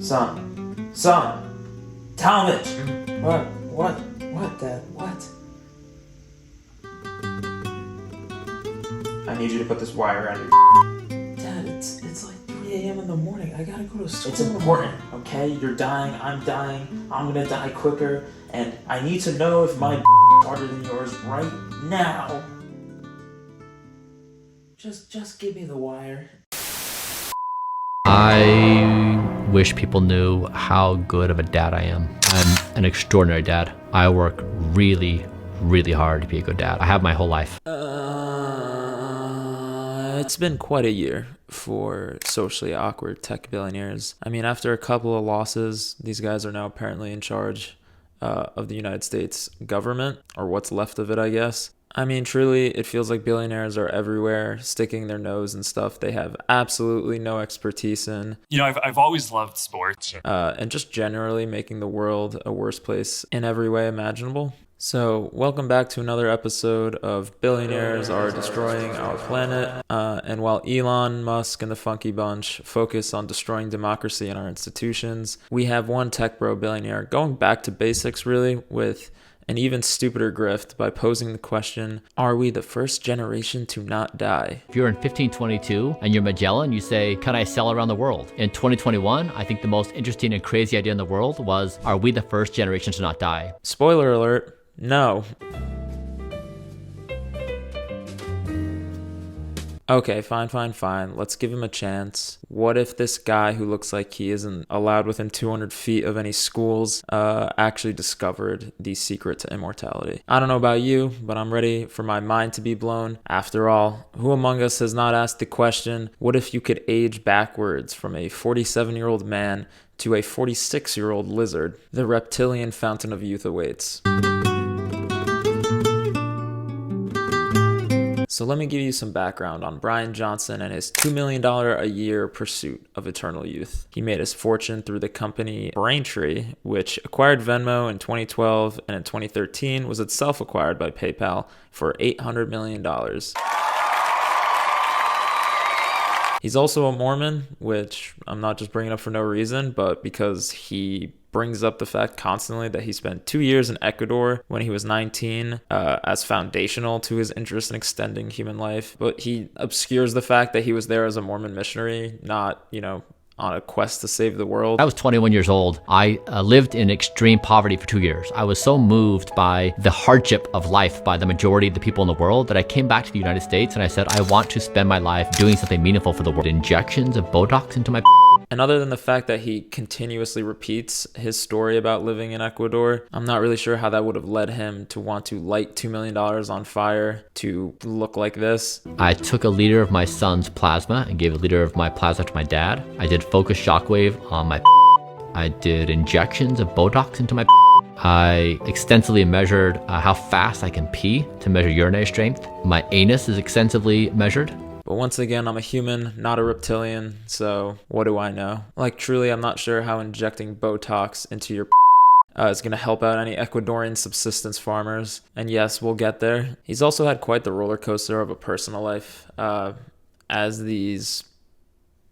Son, Talmadge! What, Dad, what? I need you to put this wire around your Dad, it's like 3 a.m. in the morning. I gotta go to school. It's important, okay? You're dying, I'm gonna die quicker, and I need to know if my harder than yours right now. Just give me the wire. I wish people knew how good of a dad I am. I'm an extraordinary dad. I work really, really hard to be a good dad. I have my whole life. It's been quite a year for socially awkward tech billionaires. I mean, after a couple of losses, these guys are now apparently in charge of the United States government, or what's left of it, I guess. I mean, truly, it feels like billionaires are everywhere, sticking their nose in stuff they have absolutely no expertise in. You know, I've always loved sports. And just generally making the world a worse place in every way imaginable. So, welcome back to another episode of Billionaires Are Destroying Our Planet. And while Elon Musk and the Funky Bunch focus on destroying democracy in our institutions, we have one tech bro billionaire going back to basics, really, with an even stupider grift by posing the question, are we the first generation to not die? If you're in 1522 and you're Magellan, you say, can I sail around the world? In 2021, I think the most interesting and crazy idea in the world was, are we the first generation to not die? Spoiler alert, no. Okay, fine. Let's give him a chance. What if this guy who looks like he isn't allowed within 200 feet of any schools actually discovered the secret to immortality? I don't know about you, but I'm ready for my mind to be blown. After all, who among us has not asked the question, what if you could age backwards from a 47-year-old man to a 46-year-old lizard? The reptilian fountain of youth awaits. So let me give you some background on Bryan Johnson and his $2 million a year pursuit of eternal youth. He made his fortune through the company Braintree, which acquired Venmo in 2012 and in 2013 was itself acquired by PayPal for $800 million. He's also a Mormon, which I'm not just bringing up for no reason, but because he brings up the fact constantly that he spent 2 years in Ecuador when he was 19 as foundational to his interest in extending human life. But he obscures the fact that he was there as a Mormon missionary, not, on a quest to save the world. I was 21 years old. I lived in extreme poverty for 2 years. I was so moved by the hardship of life by the majority of the people in the world that I came back to the United States and I said, I want to spend my life doing something meaningful for the world. Injections of Botox into my And other than the fact that he continuously repeats his story about living in Ecuador, I'm not really sure how that would have led him to want to light $2 million on fire to look like this. I took a liter of my son's plasma and gave a liter of my plasma to my dad. I did focused shockwave on my I did injections of Botox into my I extensively measured how fast I can pee to measure urinary strength. My anus is extensively measured. But once again, I'm a human, not a reptilian, so what do I know? Like, truly, I'm not sure how injecting Botox into your is going to help out any Ecuadorian subsistence farmers. And yes, we'll get there. He's also had quite the roller coaster of a personal life, as these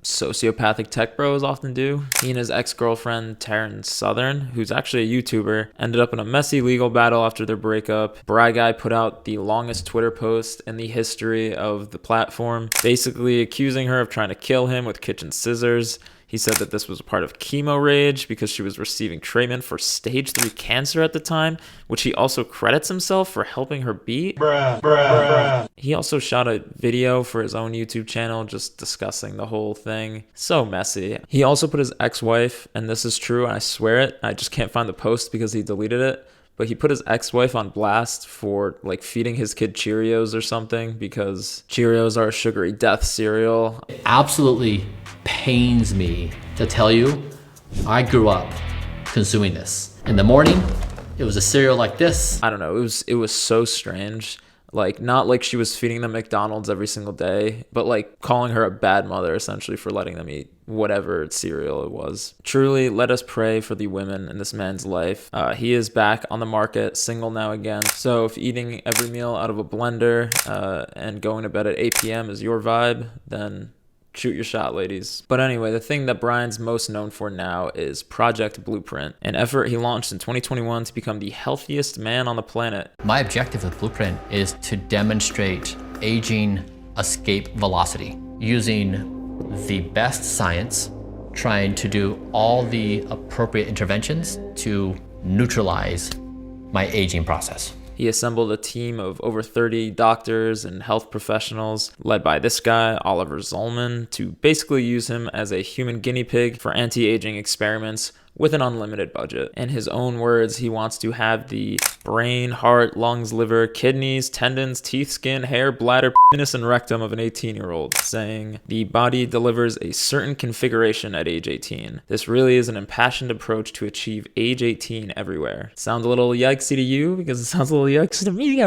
sociopathic tech bros often do. He and his ex-girlfriend Taryn Southern, who's actually a YouTuber, ended up in a messy legal battle after their breakup. Bry Guy put out the longest Twitter post in the history of the platform, basically accusing her of trying to kill him with kitchen scissors. He said that this was a part of chemo rage because she was receiving treatment for stage 3 cancer at the time, which he also credits himself for helping her beat. Bruh. He also shot a video for his own YouTube channel just discussing the whole thing. So messy. He also put his ex-wife, and this is true, and I swear it, I just can't find the post because he deleted it, but he put his ex-wife on blast for feeding his kid Cheerios or something because Cheerios are a sugary death cereal. It absolutely pains me to tell you, I grew up consuming this. In the morning, it was a cereal like this. I don't know, it was so strange. Not like she was feeding them McDonald's every single day, but calling her a bad mother essentially for letting them eat whatever cereal it was. Truly, let us pray for the women in this man's life. He is back on the market, single now again. So if eating every meal out of a blender and going to bed at 8 p.m. is your vibe, then Shoot your shot, ladies. But anyway, the thing that Bryan's most known for now is Project Blueprint, an effort he launched in 2021 to become the healthiest man on the planet. My objective with Blueprint is to demonstrate aging escape velocity using the best science, trying to do all the appropriate interventions to neutralize my aging process. He assembled a team of over 30 doctors and health professionals led by this guy, Oliver Zollman, to basically use him as a human guinea pig for anti-aging experiments with an unlimited budget. In his own words, he wants to have the brain, heart, lungs, liver, kidneys, tendons, teeth, skin, hair, bladder, penis, and rectum of an 18-year-old, saying the body delivers a certain configuration at age 18. This really is an impassioned approach to achieve age 18 everywhere. Sound a little yikesy to you? Because it sounds a little yikesy to me.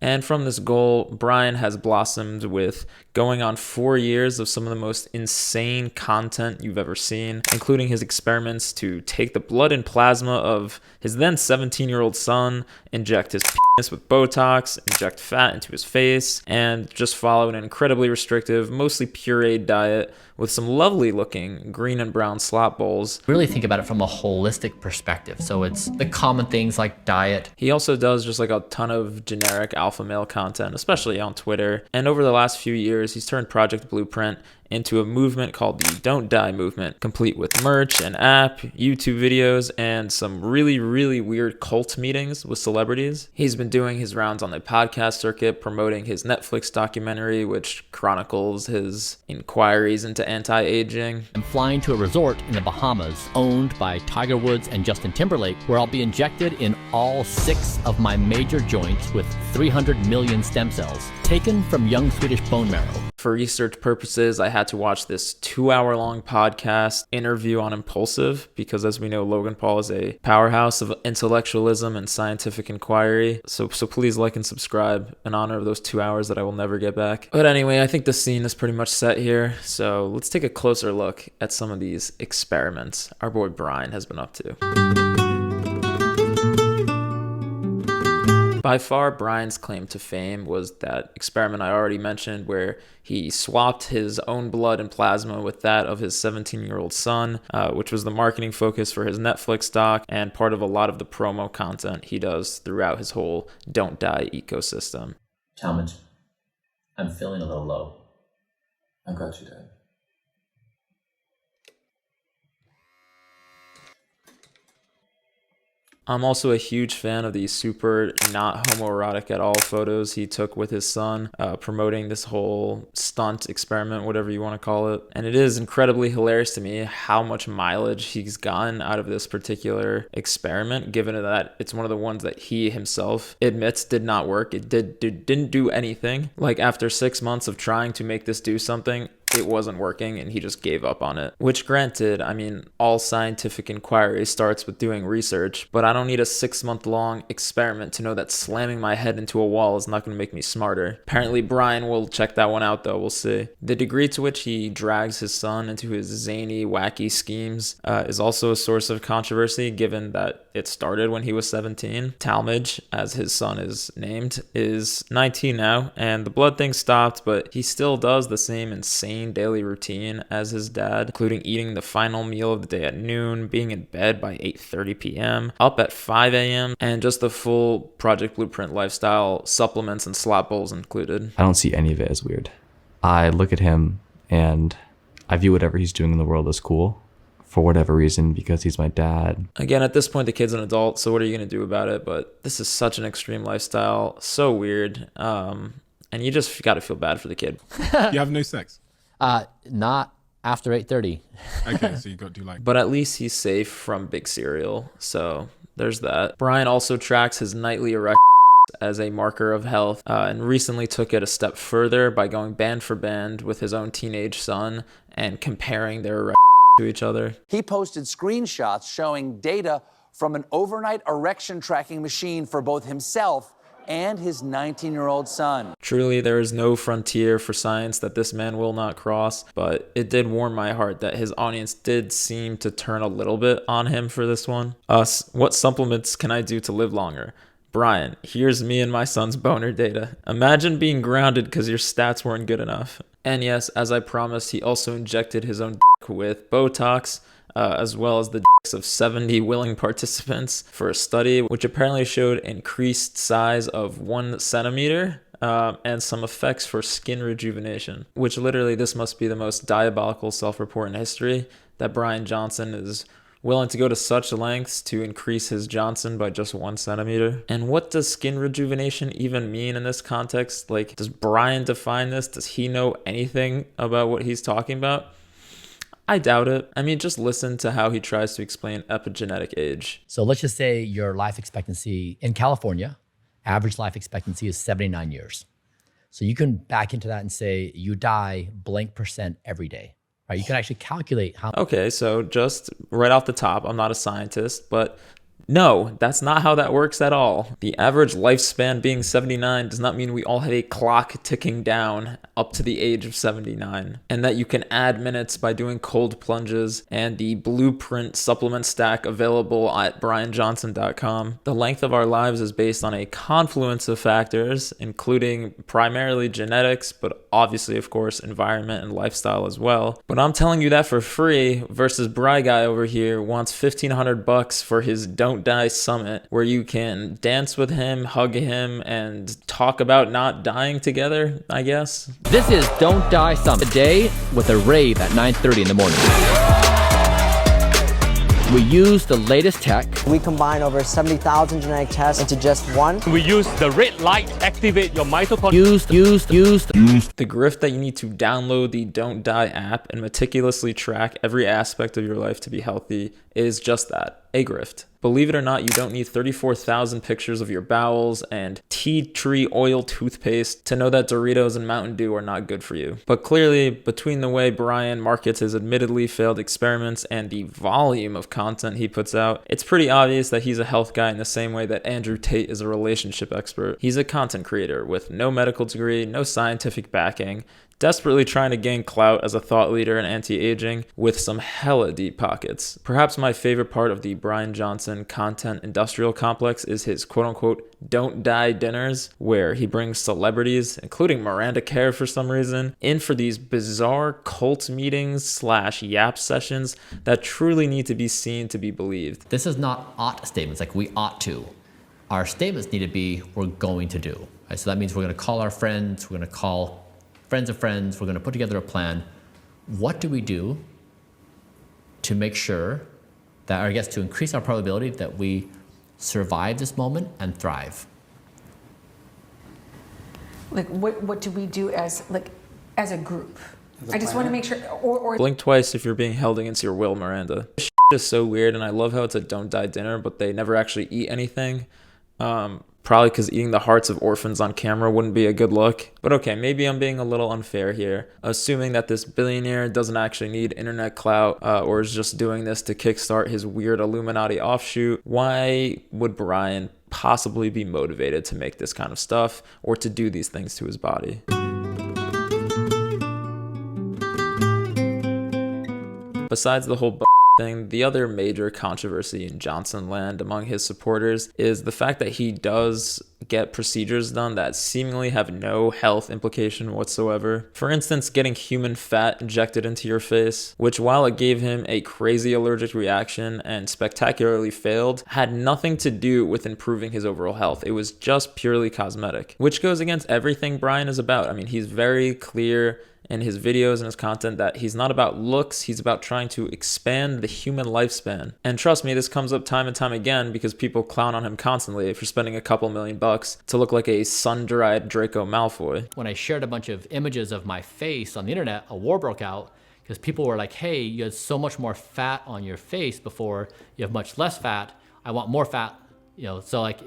And from this goal, Bryan has blossomed with going on 4 years of some of the most insane content you've ever seen, including his experiments to take the blood and plasma of his then 17-year-old son, inject his penis with Botox, inject fat into his face, and just follow an incredibly restrictive, mostly pureed diet with some lovely looking green and brown slop bowls. Really think about it from a holistic perspective. So it's the common things like diet. He also does just like a ton of generic alpha male content, especially on Twitter. And over the last few years, he's turned Project Blueprint into a movement called the Don't Die Movement, complete with merch, an app, YouTube videos, and some really, really weird cult meetings with celebrities. He's been doing his rounds on the podcast circuit, promoting his Netflix documentary, which chronicles his inquiries into anti-aging. I'm flying to a resort in the Bahamas owned by Tiger Woods and Justin Timberlake, where I'll be injected in all 6 of my major joints with 300 million stem cells, taken from young Swedish bone marrow. For research purposes, I had to watch this 2-hour-long podcast interview on Impulsive because, as we know, Logan Paul is a powerhouse of intellectualism and scientific inquiry. So please like and subscribe in honor of those 2 hours that I will never get back. But anyway, I think the scene is pretty much set here. So let's take a closer look at some of these experiments our boy Bryan has been up to. By far, Bryan's claim to fame was that experiment I already mentioned where he swapped his own blood and plasma with that of his 17-year-old son, which was the marketing focus for his Netflix doc and part of a lot of the promo content he does throughout his whole Don't Die ecosystem. Talmadge, I'm feeling a little low. I got you, Dad. I'm also a huge fan of the super not homoerotic at all photos he took with his son, promoting this whole stunt experiment, whatever you want to call it. And it is incredibly hilarious to me how much mileage he's gotten out of this particular experiment, given that it's one of the ones that he himself admits did not work. It didn't do anything. Like after 6 months of trying to make this do something, it wasn't working and he just gave up on it. Which granted, I mean, all scientific inquiry starts with doing research, but I don't need a 6-month-long experiment to know that slamming my head into a wall is not going to make me smarter. Apparently Bryan will check that one out though, we'll see. The degree to which he drags his son into his zany, wacky schemes is also a source of controversy, given that it started when he was 17. Talmadge, as his son is named, is 19 now, and the blood thing stopped, but he still does the same insane daily routine as his dad, including eating the final meal of the day at noon, being in bed by 8:30 p.m., up at 5 a.m., and just the full Project Blueprint lifestyle, supplements and slop bowls included. I don't see any of it as weird. I look at him and I view whatever he's doing in the world as cool for whatever reason, because he's my dad. Again, at this point, the kid's an adult, so what are you going to do about it? But this is such an extreme lifestyle, so weird, and you just got to feel bad for the kid. You have no sex? Not after 8:30. Okay, so you got to do like... But at least he's safe from big cereal, so there's that. Bryan also tracks his nightly erections as a marker of health, and recently took it a step further by going band for band with his own teenage son and comparing their erections to each other. He posted screenshots showing data from an overnight erection tracking machine for both himself and his 19-year-old son. Truly, there is no frontier for science that this man will not cross, but it did warm my heart that his audience did seem to turn a little bit on him for this one. What supplements can I do to live longer? Bryan, here's me and my son's boner data. Imagine being grounded because your stats weren't good enough. And yes, as I promised, he also injected his own dick with Botox, as well as the dicks of 70 willing participants for a study, which apparently showed increased size of 1 centimeter. And some effects for skin rejuvenation, which literally this must be the most diabolical self-report in history, that Bryan Johnson is willing to go to such lengths to increase his Johnson by just 1 centimeter. And what does skin rejuvenation even mean in this context? Like, does Bryan define this? Does he know anything about what he's talking about? I doubt it. I mean, just listen to how he tries to explain epigenetic age. So let's just say your life expectancy in California, average life expectancy is 79 years. So you can back into that and say you die blank % every day, right? You can actually calculate how. Okay, so just right off the top, I'm not a scientist, but no, that's not how that works at all. The average lifespan being 79 does not mean we all have a clock ticking down up to the age of 79, and that you can add minutes by doing cold plunges and the blueprint supplement stack available at bryanjohnson.com. The length of our lives is based on a confluence of factors, including primarily genetics, but obviously, of course, environment and lifestyle as well. But I'm telling you that for free versus Bry Guy over here wants $1,500 for his Don't Die Summit, where you can dance with him, hug him, and talk about not dying together, I guess. This is Don't Die Summit, a day with a rave at 9:30 in the morning. We use the latest tech. We combine over 70,000 genetic tests into just one. We use the red light, activate your mitochondria. Use the grift that you need to download the Don't Die app and meticulously track every aspect of your life to be healthy is just that, a grift. Believe it or not, you don't need 34,000 pictures of your bowels and tea tree oil toothpaste to know that Doritos and Mountain Dew are not good for you. But clearly, between the way Bryan markets his admittedly failed experiments and the volume of content he puts out, it's pretty obvious that he's a health guy in the same way that Andrew Tate is a relationship expert. He's a content creator with no medical degree, no scientific backing, desperately trying to gain clout as a thought leader in anti-aging with some hella deep pockets. Perhaps my favorite part of the Bryan Johnson content industrial complex is his quote-unquote Don't Die dinners, where he brings celebrities, including Miranda Kerr for some reason, in for these bizarre cult meetings / yap sessions that truly need to be seen to be believed. This is not ought statements, like we ought to. Our statements need to be we're going to do. Right? So that means we're going to call our friends, we're going to call friends of friends, we're going to put together a plan. What do we do to make sure that, or I guess to increase our probability that we survive this moment and thrive? Like what do we do as a group? I just want to make sure, or Blink twice if you're being held against your will, Miranda. This is so weird, and I love how it's a Don't Die dinner, but they never actually eat anything. Probably because eating the hearts of orphans on camera wouldn't be a good look. But okay, maybe I'm being a little unfair here, assuming that this billionaire doesn't actually need internet clout or is just doing this to kickstart his weird Illuminati offshoot. Why would Bryan possibly be motivated to make this kind of stuff or to do these things to his body? Besides the whole thing, the other major controversy in Johnson land among his supporters is the fact that he does get procedures done that seemingly have no health implication whatsoever. For instance, getting human fat injected into your face, which while it gave him a crazy allergic reaction and spectacularly failed, had nothing to do with improving his overall health. It was just purely cosmetic, which goes against everything Bryan is about. I mean, he's very clear in his videos and his content that he's not about looks, he's about trying to expand the human lifespan. And trust me, this comes up time and time again because people clown on him constantly for spending a couple $1,000,000 to look like a sun-dried Draco Malfoy. When I shared a bunch of images of my face on the internet, a war broke out because people were like, hey, you had so much more fat on your face before, you have much less fat, I want more fat. So like,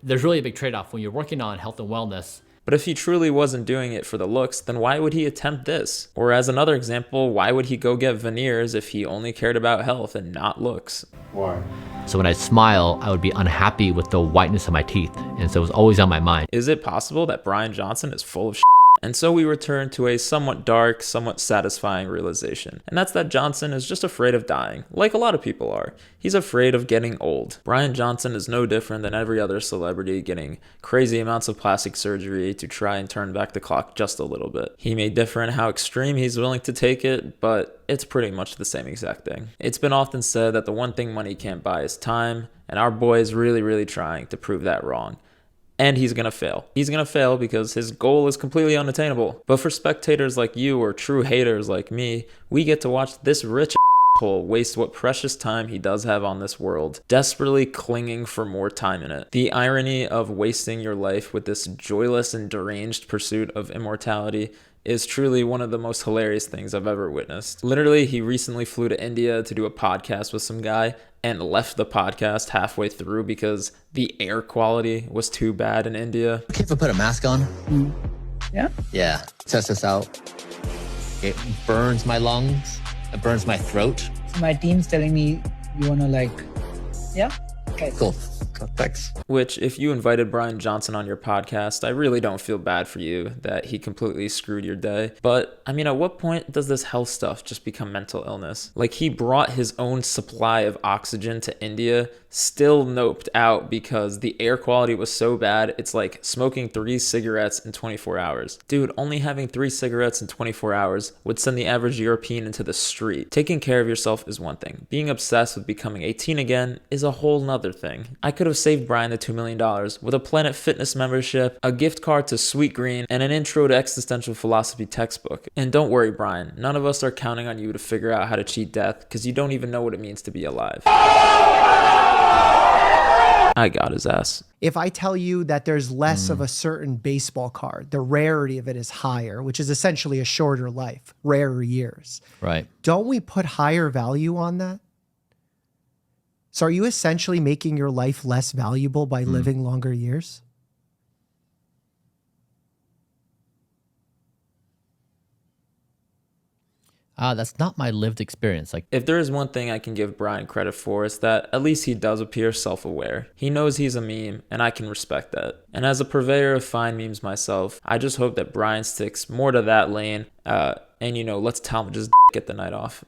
there's really a big trade-off when you're working on health and wellness. But if he truly wasn't doing it for the looks, then why would he attempt this? Or as another example, why would he go get veneers if he only cared about health and not looks? Why? So when I smile, I would be unhappy with the whiteness of my teeth. And so it was always on my mind. Is it possible that Bryan Johnson is full of shit And so we return to a somewhat dark, somewhat satisfying realization. And that's that Johnson is just afraid of dying, like a lot of people are. He's afraid of getting old. Bryan Johnson is no different than every other celebrity getting crazy amounts of plastic surgery to try and turn back the clock just a little bit. He may differ in how extreme he's willing to take it, but it's pretty much the same exact thing. It's been often said that the one thing money can't buy is time, and our boy is really trying to prove that wrong. And he's gonna fail. He's gonna fail because his goal is completely unattainable. But for spectators like you or true haters like me, we get to watch this rich asshole waste what precious time he does have on this world, desperately clinging for more time in it. The irony of wasting your life with this joyless and deranged pursuit of immortality is truly one of the most hilarious things I've ever witnessed. Literally, he recently flew to India to do a podcast with some guy and left the podcast halfway through because the air quality was too bad in India. Okay if I put a mask on? Yeah? Yeah. Test this out. It burns my lungs. It burns my throat. My team's telling me you wanna yeah? Okay. Cool. Thanks. Which, if you invited Bryan Johnson on your podcast, I really don't feel bad for you that he completely screwed your day. But, I mean, at what point does this health stuff just become mental illness? Like, he brought his own supply of oxygen to India, still noped out because the air quality was so bad, it's like smoking 3 cigarettes in 24 hours. Dude, only having 3 cigarettes in 24 hours would send the average European into the street. Taking care of yourself is one thing. Being obsessed with becoming 18 again is a whole nother thing. I could have saved Bryan the $2 million with a Planet Fitness membership, a gift card to Sweet Green, and an intro to existential philosophy textbook. And don't worry, Bryan, none of us are counting on you to figure out how to cheat death because you don't even know what it means to be alive. I got his ass. If I tell you that there's less of a certain baseball card, the rarity of it is higher, which is essentially a shorter life, rarer years. Right. Don't we put higher value on that? So are you essentially making your life less valuable by living longer years? That's not my lived experience. Like, if there is one thing I can give Bryan credit for, it's that at least he does appear self-aware. He knows he's a meme, and I can respect that. And as a purveyor of fine memes myself, I just hope that Bryan sticks more to that lane, and let's tell him to just get the night off.